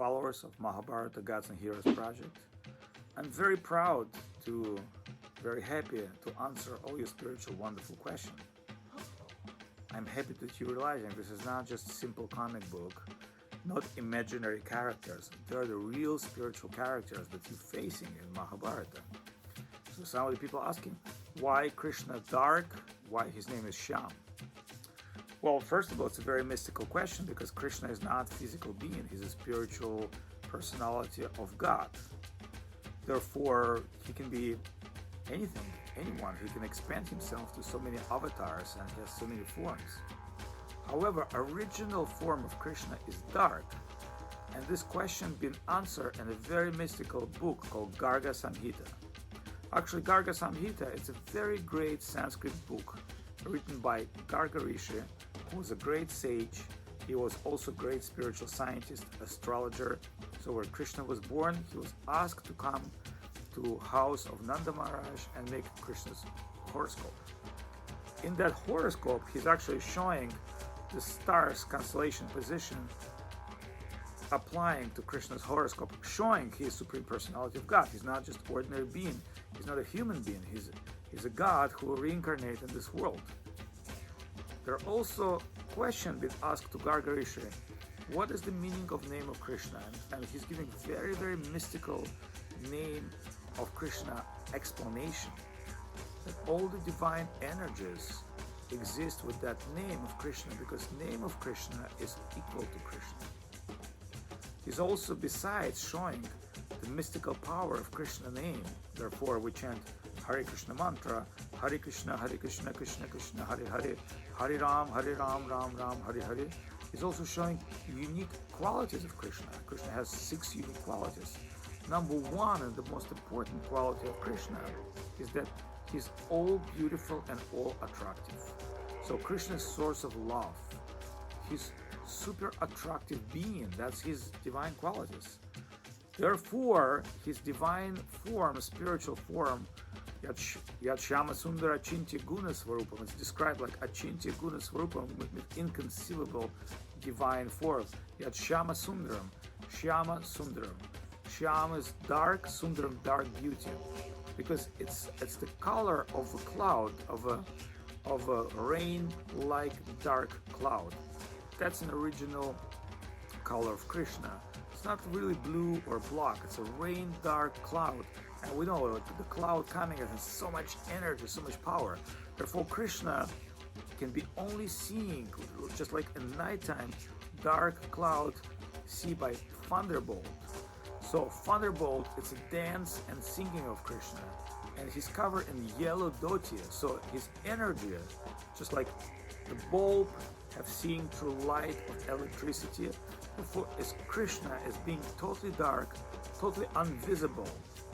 followers of Mahabharata Gods and Heroes project. I'm very proud very happy to answer all your spiritual wonderful questions. I'm happy that you're realizing this is not just a simple comic book, not imaginary characters. They're the real spiritual characters that you're facing in Mahabharata. So some of the people asking, why Krishna dark? Why his name is Shyam? Well, first of all, it's a very mystical question because Krishna is not a physical being. He's a spiritual personality of God. Therefore, he can be anything, anyone. He can expand himself to so many avatars and he has so many forms. However, original form of Krishna is dark. And this question been answered in a very mystical book called Garga Samhita. Actually, Garga Samhita is a very great Sanskrit book written by Garga Rishi, who was a great sage. He was also a great spiritual scientist, astrologer. So where Krishna was born, he was asked to come to house of Nanda Maharaj and make Krishna's horoscope. In that horoscope, he's actually showing the stars' constellation position applying to Krishna's horoscope, showing his supreme personality of God. He's not just ordinary being. He's not a human being. He's a God who will reincarnate in this world. There are also questions being asked to Garga Rishi. What is the meaning of name of Krishna? And he's giving very, very mystical name of Krishna explanation. That all the divine energies exist with that name of Krishna because name of Krishna is equal to Krishna. He's also, besides showing the mystical power of Krishna name, therefore we chant Hare Krishna mantra, Hare Krishna, Krishna Krishna, Hare Hare, Hare Ram, Ram Ram, Hare Hare. He's also showing unique qualities of Krishna. Krishna has 6 unique qualities. Number one, and the most important quality of Krishna, is that he's all beautiful and all attractive. So Krishna is source of love. He's super attractive being. That's his divine qualities. Therefore, his divine form, spiritual form, Yat Shyama Sundara Achintya Guna Svarupam, it's described like Achintya Guna Svarupam with inconceivable divine form. Yat Shyama Sundaram, Shyama Sundaram. Shyam is dark, Sundaram dark beauty, because it's the color of a cloud, of a rain-like dark cloud. That's an original color of Krishna. It's not really blue or black. It's a rain dark cloud, and we know the cloud coming has so much energy, so much power. Therefore, Krishna can be only seeing, just like in nighttime, dark cloud see by thunderbolt. So thunderbolt, it's a dance and singing of Krishna, and he's covered in yellow dhoti. So his energy, just like the bulb have seen through light of electricity, therefore is Krishna as being totally dark, totally invisible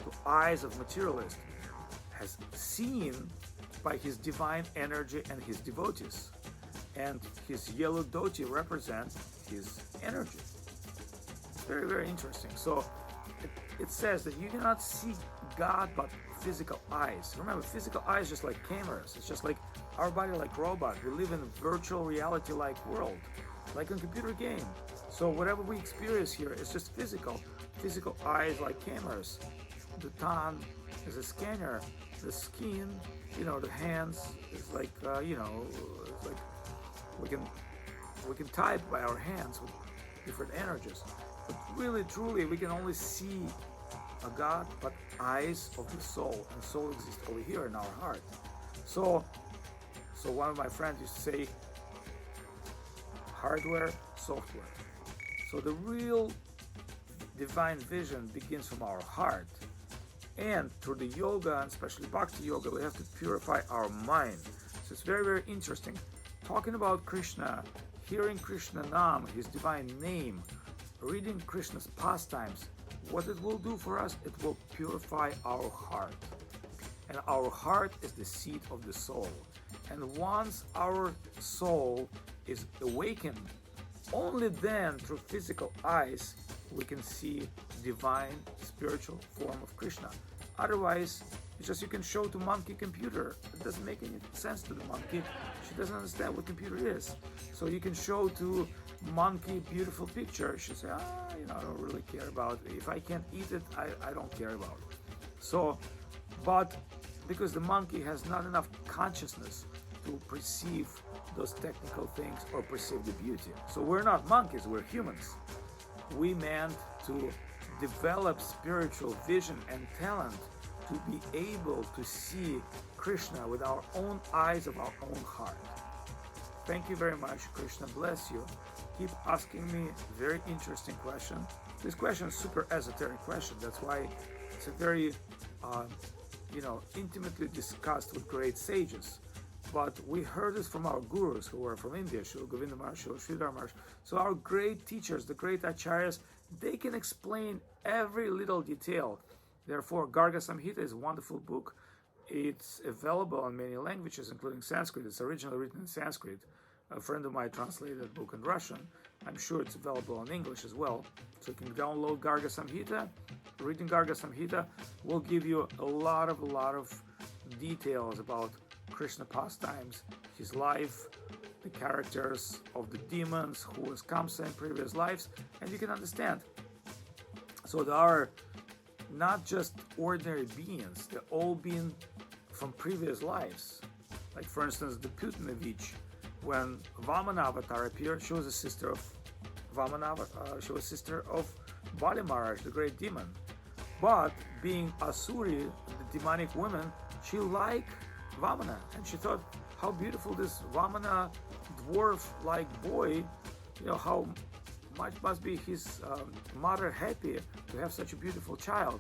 to eyes of materialists, has seen by his divine energy and his devotees. And his yellow dhoti represents his energy. It's very, very interesting. So it says that you cannot see God but physical eyes. Remember, physical eyes just like cameras. It's just like our body like robot. We live in a virtual reality like world, like a computer game. So whatever we experience here is just physical. Physical eyes like cameras. The tongue is a scanner. The skin, the hands is like, it's like we can type by our hands with different energies. But really, truly, we can only see a God, but eyes of the soul, and soul exists over here in our heart. So one of my friends used to say, hardware, software. So the real divine vision begins from our heart. And through the yoga, and especially bhakti yoga, we have to purify our mind. So it's very, very interesting. Talking about Krishna, hearing Krishna Nam, his divine name, reading Krishna's pastimes, what it will do for us, it will purify our heart. And our heart is the seat of the soul. And once our soul is awakened, only then through physical eyes we can see divine spiritual form of Krishna. Otherwise, it's just you can show to monkey computer. It doesn't make any sense to the monkey. She doesn't understand what computer is. So you can show to monkey beautiful picture, she say, I don't really care about it. If I can't eat it, I don't care about it. So, but because the monkey has not enough consciousness to perceive those technical things or perceive the beauty. So we're not monkeys, we're humans. We meant to develop spiritual vision and talent to be able to see Krishna with our own eyes of our own heart. Thank you very much. Krishna bless you. Keep asking me very interesting question. This question is super esoteric question. That's why it's a very, intimately discussed with great sages. But we heard this from our gurus who were from India, Srila Govinda Maharaj, Srila Sridhar Maharaj. So our great teachers, the great acharyas, they can explain every little detail. Therefore, Garga Samhita is a wonderful book. It's available in many languages, including Sanskrit. It's originally written in Sanskrit. A friend of mine translated the book in Russian. I'm sure it's available in English as well. So you can download Garga Samhita. Reading Garga Samhita will give you a lot of details about Krishna pastimes, his life, the characters of the demons, who was Kamsa in previous lives, and you can understand. So there are not just ordinary beings, they're all being from previous lives. Like for instance, the Putinovich, when Vamana avatar appeared, she was a sister of Vamana, she was sister of Bali Maharaj, the great demon. But being Asuri, the demonic woman, she liked Vamana, and she thought how beautiful this Vamana dwarf-like boy, how much must be his mother happy to have such a beautiful child.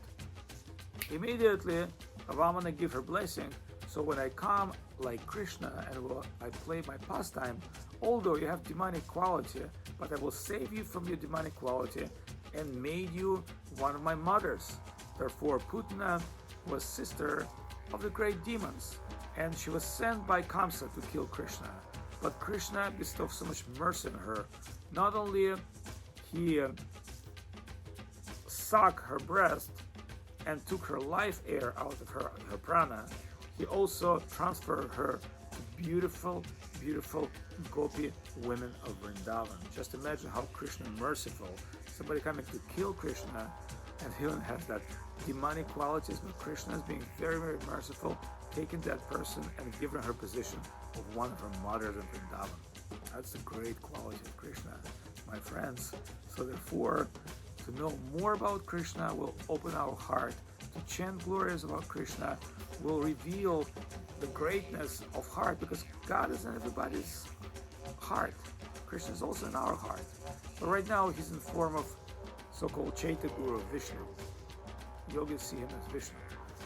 Immediately, Vamana give her blessing. So when I come like Krishna and I play my pastime, although you have demonic quality, but I will save you from your demonic quality and made you one of my mothers. Therefore, Putana was sister of the great demons, and she was sent by Kamsa to kill Krishna. But Krishna bestowed so much mercy on her. Not only he sucked her breast and took her life air out of her prana, he also transferred her to beautiful gopi women of Vrindavan. Just imagine how Krishna is merciful. Somebody coming to kill Krishna, and he has that demonic qualities, but Krishna is being very merciful, taking that person and giving her position of one of her mothers in Vrindavan. That's the great quality of Krishna, my friends. So therefore, to know more about Krishna will open our heart. To chant glories about Krishna will reveal the greatness of heart, because God is in everybody's heart. Krishna is also in our heart. But right now he's in the form of so-called Chaitya Guru, Vishnu. Yogis see him as Vishnu.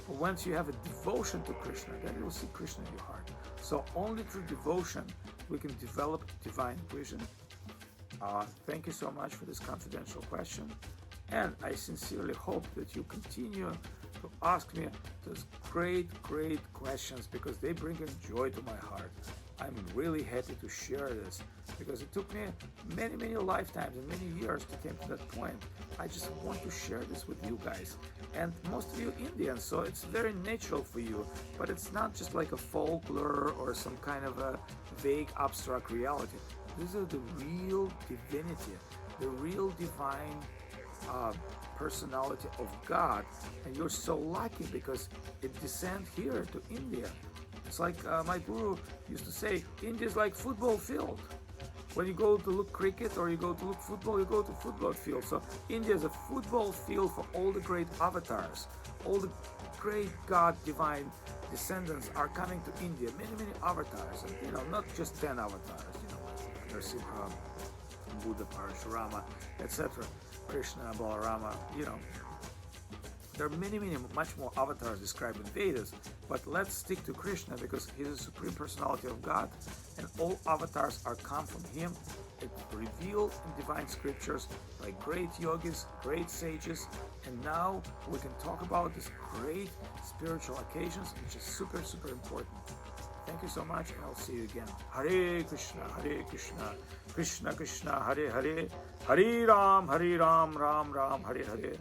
But once you have a devotion to Krishna, then you will see Krishna in your heart. So only through devotion we can develop divine vision. Thank you so much for this confidential question. And I sincerely hope that you continue to ask me those great questions, because they bring a joy to my heart. I'm really happy to share this, because it took me many lifetimes and many years to get to that point. I just want to share this with you guys. And most of you Indians, so it's very natural for you, but it's not just like a folklore or some kind of a vague abstract reality. This is the real divinity, the real divine personality of God, and you're so lucky because it descends here to India. It's like my guru used to say, India is like football field. When you go to look cricket or you go to look football, you go to football field. So India is a football field for all the great avatars. All the great God divine descendants are coming to India. Many avatars, and not just 10 avatars. Narasimha, Buddha, Parashurama, etc. Krishna, Balarama, There are many, much more avatars described in Vedas, but let's stick to Krishna because he is the Supreme Personality of God, and all avatars are come from him. It's revealed in divine scriptures by great yogis, great sages, and now we can talk about these great spiritual occasions, which is super important. Thank you so much, and I'll see you again. Hare Krishna, Krishna Krishna, Hare Hare, Hare Ram, Ram Ram, Hare Hare.